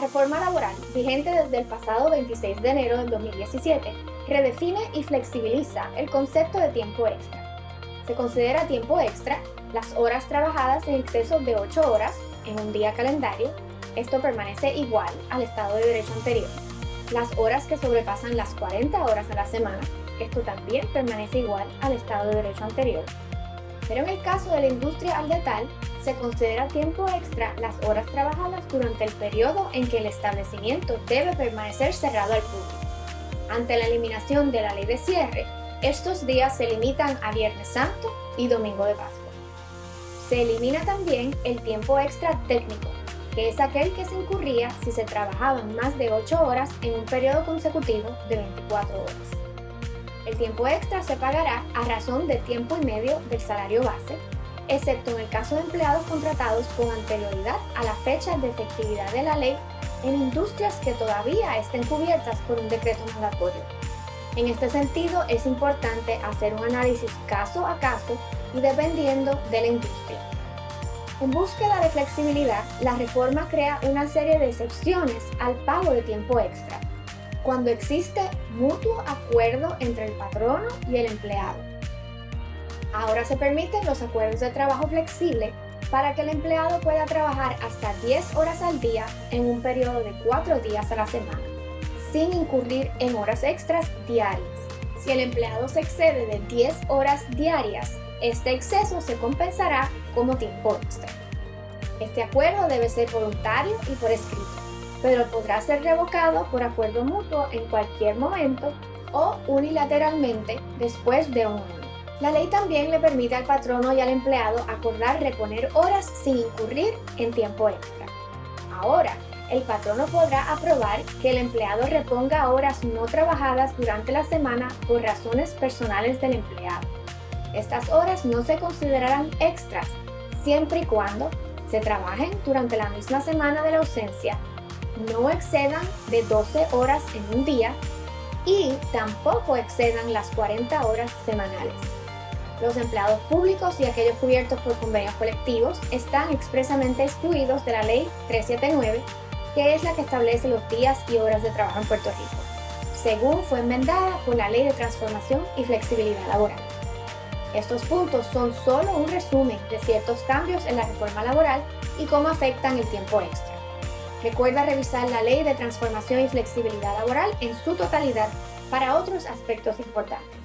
reforma laboral, vigente desde el pasado 26 de enero del 2017, redefine y flexibiliza el concepto de tiempo extra. Se considera tiempo extra las horas trabajadas en exceso de 8 horas en un día calendario. Esto permanece igual al estado de derecho anterior. Las horas que sobrepasan las 40 horas a la semana, esto también permanece igual al estado de derecho anterior. Pero en el caso de la industria al detalle, se considera tiempo extra las horas trabajadas durante el periodo en que el establecimiento debe permanecer cerrado al público. Ante la eliminación de la ley de cierre, estos días se limitan a Viernes Santo y Domingo de Pascua. Se elimina también el tiempo extra técnico, que es aquel que se incurría si se trabajaban más de 8 horas en un periodo consecutivo de 24 horas. El tiempo extra se pagará a razón de tiempo y medio del salario base, excepto en el caso de empleados contratados con anterioridad a la fecha de efectividad de la ley en industrias que todavía estén cubiertas por un decreto mandatorio. En este sentido, es importante hacer un análisis caso a caso y dependiendo de la industria. En búsqueda de flexibilidad, la reforma crea una serie de excepciones al pago de tiempo extra, cuando existe mutuo acuerdo entre el patrono y el empleado. Ahora se permiten los acuerdos de trabajo flexible para que el empleado pueda trabajar hasta 10 horas al día en un periodo de 4 días a la semana, sin incurrir en horas extras diarias. Si el empleado se excede de 10 horas diarias, este exceso se compensará como tiempo extra. Este acuerdo debe ser voluntario y por escrito, pero podrá ser revocado por acuerdo mutuo en cualquier momento o unilateralmente después de un año. La ley también le permite al patrono y al empleado acordar reponer horas sin incurrir en tiempo extra. Ahora, el patrono podrá aprobar que el empleado reponga horas no trabajadas durante la semana por razones personales del empleado. Estas horas no se considerarán extras siempre y cuando se trabajen durante la misma semana de la ausencia, no excedan de 12 horas en un día y tampoco excedan las 40 horas semanales. Los empleados públicos y aquellos cubiertos por convenios colectivos están expresamente excluidos de la Ley 379, que es la que establece los días y horas de trabajo en Puerto Rico, según fue enmendada por la Ley de Transformación y Flexibilidad Laboral. Estos puntos son solo un resumen de ciertos cambios en la reforma laboral y cómo afectan el tiempo extra. Recuerda revisar la Ley de Transformación y Flexibilidad Laboral en su totalidad para otros aspectos importantes.